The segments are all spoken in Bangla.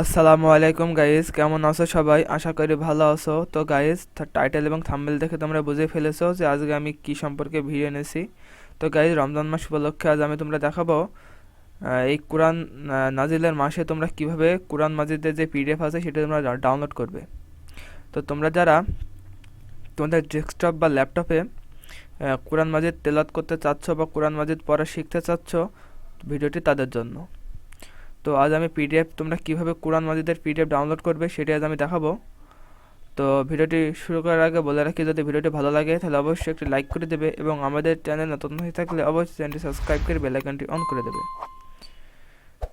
আসসালামু আলাইকুম গাইস, কেমন আছো সবাই? আশা করি ভালো আছো। তো গাইস, টাইটেল এবং থাম্বনেল দেখে তোমরা বুঝে ফেলেছো যে আজকে আমি কি সম্পর্কে ভিডিও এনেছি। তো গাইস, রমজান মাস উপলক্ষে আজ আমি তোমরা দেখাবো এই কোরআন নাজিলের মাসে তোমরা কিভাবে কোরআন মাজিদের যে পিডিএফ আছে সেটা তোমরা ডাউনলোড করবে। তো তোমরা যারা তোমাদের ডেস্কটপ বা ল্যাপটপে কোরআন মাজিদ তেলাওয়াত করতে চাচ্ছ বা কোরআন মাজিদ পড়া শিখতে চাচ্ছ, ভিডিওটি তাদের জন্য। তো আজ আমি পিডিএফ তোমরা কিভাবে কোরআন মাজিদের পিডিএফ ডাউনলোড করবে সেটি আজ আমি দেখাবো। তো ভিডিওটি শুরু করার আগে বলে রাখি, যদি ভিডিওটি ভালো লাগে তাহলে অবশ্যই একটি লাইক করে দেবে এবং আমাদের চ্যানেল নতুন হয়ে থাকলে অবশ্যই চ্যানেলটি সাবস্ক্রাইব করে বেল আইকনটি অন করে দেবে।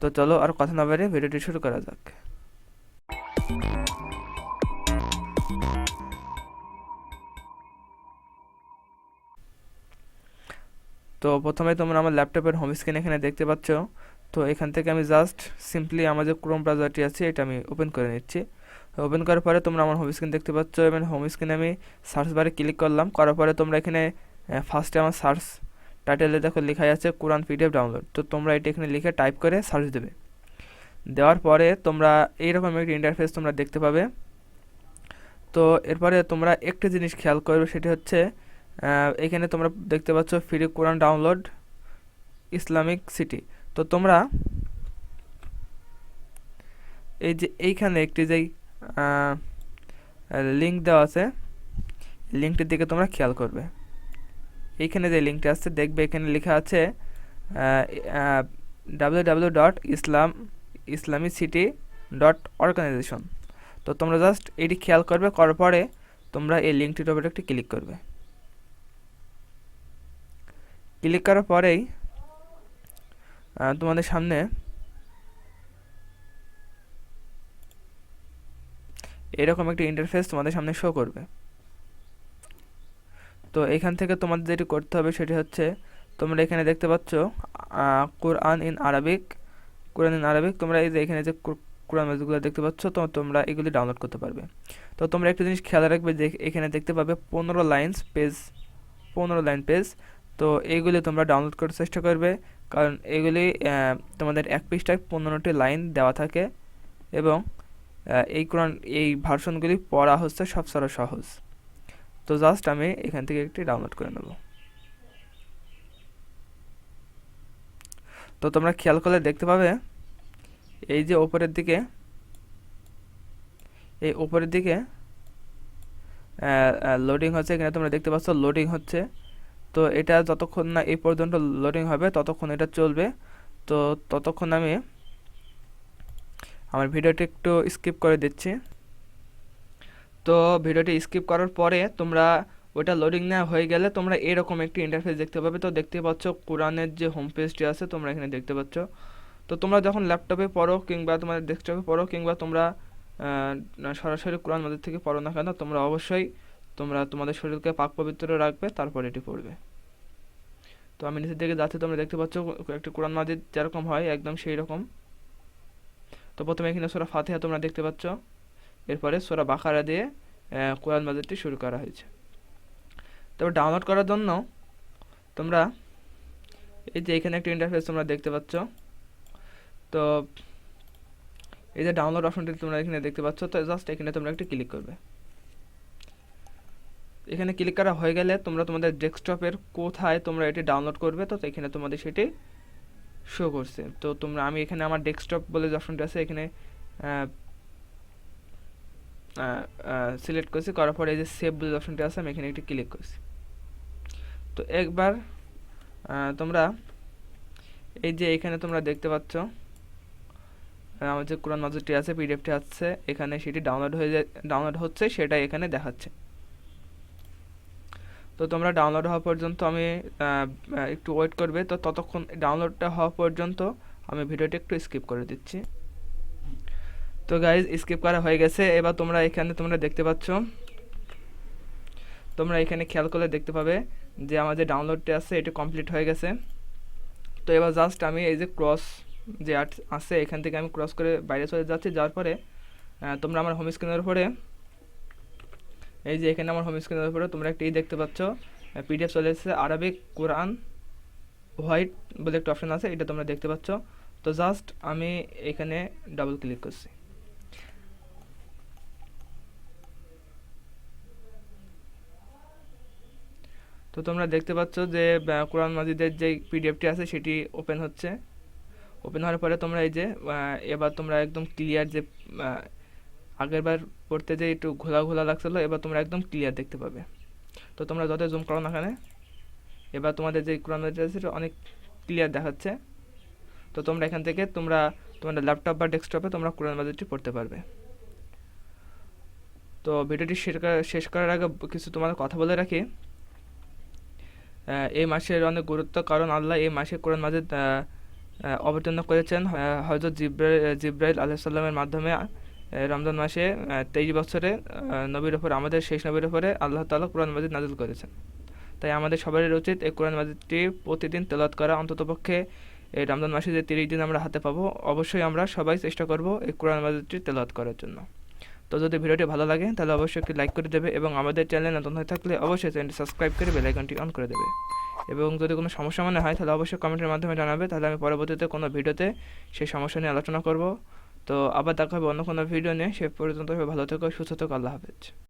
তো চলো আর কথা না বাড়িয়ে ভিডিওটি শুরু করা যাক। তো প্রথমে তোমরা আমার ল্যাপটপের হোম স্ক্রিন এখানে দেখতে পাচ্ছ। তো এখান থেকে আমি জাস্ট সিম্পলি আমার যে ক্রোম ব্রাউজারটি আছে এটা আমি ওপেন করে নিচ্ছি। ওপেন করার পরে তোমরা আমার হোম স্ক্রিন দেখতে পাচ্ছ এবং হোম স্ক্রিনে আমি সার্চ বারে ক্লিক করলাম। করার পরে তোমরা এখানে ফার্স্টে আমার সার্চ টাইটেলে দেখো লেখাই আছে কোরআন পিডিএফ ডাউনলোড। তো তোমরা এটা এখানে লিখে টাইপ করে সার্চ দেবে। দেওয়ার পরে তোমরা এইরকম একটি ইন্টারফেস তোমরা দেখতে পাবে। তো এরপরে তোমরা একটা জিনিস খেয়াল করবে, সেটি হচ্ছে এখানে তোমরা দেখতে পাচ্ছ ফ্রি কোরআন ডাউনলোড ইসলামিক সিটি। তো তোমরা এই যে এইখানে একটি যেই লিঙ্ক দেওয়া আছে, লিঙ্কটির দিকে তোমরা খেয়াল করবে। এইখানে যে লিঙ্কটি আছে দেখবে এখানে লেখা আছে www.islamicity.organization। তো তোমরা জাস্ট এটি খেয়াল করবে, করার পরে তোমরা এই লিঙ্কটির উপরে একটি ক্লিক করবে। ক্লিক করার পরেই তোমাদের সামনে এরকম একটি ইন্টারফেস তোমাদের সামনে শো করবে। তো এখান থেকে তোমাদের যেটি করতে হবে সেটি হচ্ছে, তোমরা এখানে দেখতে পাচ্ছ কোরআন in Arabic. Quran in Arabic তোমরা এই যে এখানে যে কোরআন মাজিদগুলো দেখতে পাচ্ছ, তো তোমরা এগুলি ডাউনলোড করতে পারবে। তো তোমরা একটা জিনিস খেয়াল রাখবে যে এখানে দেখতে পাবে 15 লাইন পেজ। তো এইগুলি তোমরা ডাউনলোড করার চেষ্টা করবে, কারণ এগুলি তোমাদের এক পৃষ্ঠায় 15টি লাইন দেওয়া থাকে এবং এই কোরআন এই ভার্সনগুলি পড়া হচ্ছে সবচেয়ে সহজ। তো জাস্ট আমি এখান থেকে একটি ডাউনলোড করে নেব। তো তোমরা খেয়াল করলে দেখতে পাবে এই যে উপরের দিকে, এই উপরের দিকে লোডিং হচ্ছে। এখানে তোমরা দেখতে পাচ্ছ লোডিং হচ্ছে। তো এটা যতক্ষণ না এই পর্যন্ত লোডিং হবে ততক্ষণ এটা চলবে। তো ততক্ষণ আমি আমার ভিডিওটি একটু স্কিপ করে দিচ্ছি। তো ভিডিওটি স্কিপ করার পরে তোমরা ওটা লোডিং না হয়ে গেলে তোমরা এরকম একটি ইন্টারফেস দেখতে পাবে। তো দেখতে পাচ্ছ কোরআনের যে হোম পেজটি আছে তোমরা এখানে দেখতে পাচ্ছ। তো তোমরা যখন ল্যাপটপে পড়ো কিংবা তোমাদের ডেস্কটপে পড়ো কিংবা তোমরা সরাসরি কোরআন মাজিদ থেকে পড়ো না কেন, তোমরা অবশ্যই তোমরা তোমাদের শরীরকে পাক পবিত্র রাখবে, তারপর এটি পড়বে। তো আমি নিচের দিকে যাচ্ছি, তোমরা দেখতে পাচ্ছ একটি কোরআন মাজিদ যেরকম হয় একদম সেই রকম। তো প্রথমে এখানে সূরা ফাতিহা তোমরা দেখতে পাচ্ছ, এরপরে সূরা বাকারা দিয়ে কোরআন মাজিদটি শুরু করা হয়েছে। তবে ডাউনলোড করার জন্য তোমরা এই যে এখানে একটা ইন্টারফেস তোমরা দেখতে পাচ্ছ। তো এই যে ডাউনলোড অপশনটি তোমরা এখানে দেখতে পাচ্ছ, তো জাস্ট এখানে তোমরা একটু ক্লিক করবে। এখানে ক্লিক করা হয়ে গেলে তোমরা তোমাদের ডেস্কটপের কোথায় তোমরা এটি ডাউনলোড করবে, তো এখানে তোমাদের সেটি শো করছে। তো তোমরা আমি এখানে আমার ডেস্কটপ বলে যে অপশনটি আছে এখানে সিলেক্ট করছি, করার পরে এই যে সেভ বলে অপশনটি আছে আমি এখানে একটি ক্লিক করছি। তো একবার তোমরা এই যে এখানে তোমরা দেখতে পাচ্ছ আমার যে কোরআন মাজিদটি আছে পিডিএফটি আছে এখানে, সেটি ডাউনলোড হচ্ছে সেটা এখানে দেখাচ্ছে। তো তোমরা ডাউনলোড হওয়া পর্যন্ত আমি একটু ওয়েট করবে। তো ততক্ষণ ডাউনলোডটা হওয়া পর্যন্ত আমি ভিডিওটি একটু স্কিপ করে দিচ্ছি। তো গাইজ, স্কিপ করা হয়ে গেছে। এবার তোমরা এখানে তোমরা দেখতে পাচ্ছ, তোমরা এখানে খেয়াল করলে দেখতে পাবে যে আমার যে ডাউনলোডটি আছে এটি কমপ্লিট হয়ে গেছে। তো এবার জাস্ট আমি এই যে ক্রস যে আছে এখান থেকে আমি ক্রস করে বাইরে চলে যাচ্ছি। যাওয়ার পরে তোমরা আমার হোম স্ক্রিনের উপরে এই যে এখানে আমার হোম স্ক্রিনের উপরে তোমরা একটা দেখতে পাচ্ছ পিডিএফ চলে এসেছে আরবিক কোরআন হোয়াইট বলে একটা অপশন আছে, এটা তোমরা দেখতে পাচ্ছ। তো জাস্ট আমি এখানে ডাবল ক্লিক করছি। তো তোমরা দেখতে পাচ্ছ যে কোরআন মাজিদের যে পিডিএফটি আছে সেটি ওপেন হচ্ছে। ওপেন হওয়ার পরে তোমরা এই যে এবার তোমরা একদম ক্লিয়ার যে আগের বার পড়তে যে একটু ঘোলা ঘোলা লাগছিলো, এবার তোমরা একদম ক্লিয়ার দেখতে পাবে। তো তোমরা যত জুম করো না এখানে, এবার তোমাদের যে কোরআন মাজিদ আছে সেটা অনেক ক্লিয়ার দেখাচ্ছে। তো তোমরা এখান থেকে তোমাদের ল্যাপটপ বা ডেস্কটপে তোমরা কোরআন মাজিদটি পড়তে পারবে। তো ভিডিওটি শেষ করার আগে কিছু তোমাদের কথা বলে রাখি। এই মাসের অনেক গুরুত্ব, কারণ আল্লাহ এই মাসে কোরআন মাজিদ অবতীর্ণ করেছেন হযরত জিবরাইল আলাইহিস সালামের মাধ্যমে। রমজান মাসে 23 বছরে নবীর উপর, আমাদের শেষ নবীর উপরে আল্লাহ তাআলা কোরআন মাজিদ নাযিল করেছেন। তাই আমাদের সবারই উচিত এই কোরআন মাজিদটি প্রতিদিন তেলাওয়াত করা। অন্ততপক্ষে এই রমজান মাসে যে 30 দিন আমরা হাতে পাবো, অবশ্যই আমরা সবাই চেষ্টা করব এই কোরআন মাজিদটি তেলাওয়াত করার জন্য। তো যদি ভিডিওটি ভালো লাগে তাহলে অবশ্যই একটি লাইক করে দেবে, এবং আমাদের চ্যানেলে নতুন হয়ে থাকলে অবশ্যই চ্যানেলটি সাবস্ক্রাইব করে বেল আইকনটি অন করে দেবে। এবং যদি কোনো সমস্যা মনে হয় তাহলে অবশ্যই কমেন্টের মাধ্যমে জানাবে, তাহলে আমি পরবর্তীতে কোনো ভিডিওতে সেই সমস্যা নিয়ে আলোচনা করব। তো আবার দেখা হবে অন্য কোনো ভিডিও নিয়ে। সে পর্যন্ত ভালো থেকো, সুস্থ থেকো, আল্লাহ হাফেজ।